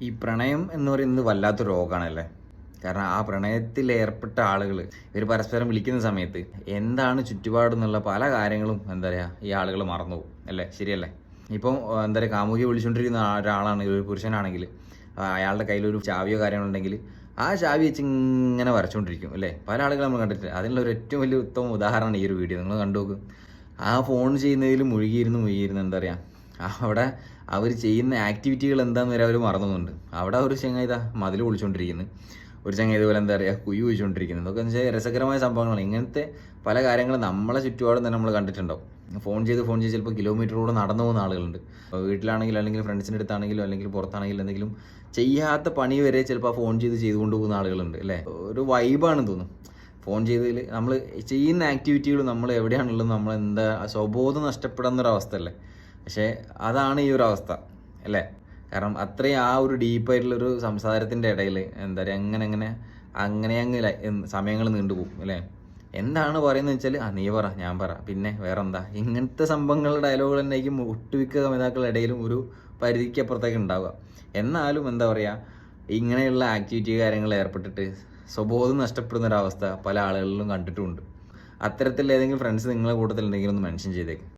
ഈ പ്രണയം എന്ന് പറയുന്നത് വല്ലാത്തൊരു രോഗമാണല്ലേ. കാരണം ആ പ്രണയത്തിൽ ഏർപ്പെട്ട ആളുകൾ ഇവർ പരസ്പരം വിളിക്കുന്ന സമയത്ത് എന്താണ് ചുറ്റുപാടെന്നുള്ള പല കാര്യങ്ങളും എന്താ പറയുക ഈ ആളുകൾ മറന്നു പോകും അല്ലേ, ശരിയല്ലേ? ഇപ്പം എന്താ പറയുക, കാമുകിയെ വിളിച്ചുകൊണ്ടിരിക്കുന്ന ഒരാളാണ്, ഒരു പുരുഷനാണെങ്കിൽ അയാളുടെ കയ്യിലൊരു ചാവിയോ കാര്യങ്ങളുണ്ടെങ്കിൽ ആ ചാവി വെച്ച് ഇങ്ങനെ വരച്ചുകൊണ്ടിരിക്കും അല്ലേ. പല ആളുകൾ നമ്മൾ കണ്ടിട്ട് അതിനുള്ള ഒരു ഏറ്റവും വലിയ ഉത്തമ ഉദാഹരണമാണ് ഈ ഒരു വീഡിയോ. നിങ്ങൾ കണ്ടു നോക്കും. ആ ഫോൺ ചെയ്യുന്നതിൽ മുഴുകിയിരുന്ന് എന്താ പറയുക, അവിടെ അവർ ചെയ്യുന്ന ആക്ടിവിറ്റികൾ എന്താണെന്ന് വരെ അവർ മറന്നുകൊണ്ട് അവിടെ ഒരു ചങ്ങായി ഇതാ മതിൽ പൊളിച്ചുകൊണ്ടിരിക്കുന്നു, ഒരു ചങ്ങായി ഇതുപോലെ എന്താ പറയുക കുയ്യ് കുഴിച്ചുകൊണ്ടിരിക്കുന്നത്. ഇതൊക്കെ എന്ന് വെച്ചാൽ രസകരമായ സംഭവങ്ങളാണ്. ഇങ്ങനത്തെ പല കാര്യങ്ങളും നമ്മളെ ചുറ്റുപാടും തന്നെ നമ്മൾ കണ്ടിട്ടുണ്ടാവും. ഫോൺ ചെയ്ത് ചിലപ്പോൾ കിലോമീറ്ററോടെ നടന്നു പോകുന്ന ആളുകളുണ്ട്. വീട്ടിലാണെങ്കിലും അല്ലെങ്കിൽ ഫ്രണ്ട്സിൻ്റെ അടുത്താണെങ്കിലും അല്ലെങ്കിൽ പുറത്താണെങ്കിലും എന്തെങ്കിലും ചെയ്യാത്ത പണി വരെ ചിലപ്പോൾ ആ ഫോൺ ചെയ്തുകൊണ്ട് പോകുന്ന ആളുകളുണ്ട് അല്ലേ. ഒരു വൈബാണെന്ന് തോന്നും ഫോൺ ചെയ്തതിൽ. നമ്മൾ ചെയ്യുന്ന ആക്ടിവിറ്റികൾ നമ്മൾ എവിടെയാണുള്ളത്, നമ്മൾ എന്താ സ്വബോധം നഷ്ടപ്പെടുന്നൊരവസ്ഥ അല്ലേ. പക്ഷേ അതാണ് ഈ ഒരു അവസ്ഥ അല്ലേ. കാരണം അത്രയും ആ ഒരു ഡീപ്പായിട്ടുള്ളൊരു സംസാരത്തിൻ്റെ ഇടയിൽ എന്താ പറയുക അങ്ങനെ സമയങ്ങൾ നീണ്ടുപോകും അല്ലേ. എന്താണ് പറയുന്നത് വെച്ചാൽ നീ പറ ഞാൻ പറ പിന്നെ വേറെ എന്താ, ഇങ്ങനത്തെ സംഭവങ്ങളുടെ ഡയലോഗുകൾ തന്നെ ആയിരിക്കും ഒട്ടുമിക്ക കമിതാക്കളുടെ ഇടയിലും ഒരു പരിധിക്കപ്പുറത്തേക്ക് ഉണ്ടാവുക. എന്നാലും എന്താ പറയുക, ഇങ്ങനെയുള്ള ആക്ടിവിറ്റി കാര്യങ്ങളിൽ ഏർപ്പെട്ടിട്ട് സ്വബോധം നഷ്ടപ്പെടുന്ന ഒരവസ്ഥ പല ആളുകളിലും കണ്ടിട്ടുമുണ്ട്. അത്തരത്തിൽ ഏതെങ്കിലും ഫ്രണ്ട്സ് നിങ്ങളുടെ കൂട്ടത്തിലുണ്ടെങ്കിൽ ഒന്ന് മെൻഷൻ ചെയ്തേക്കും.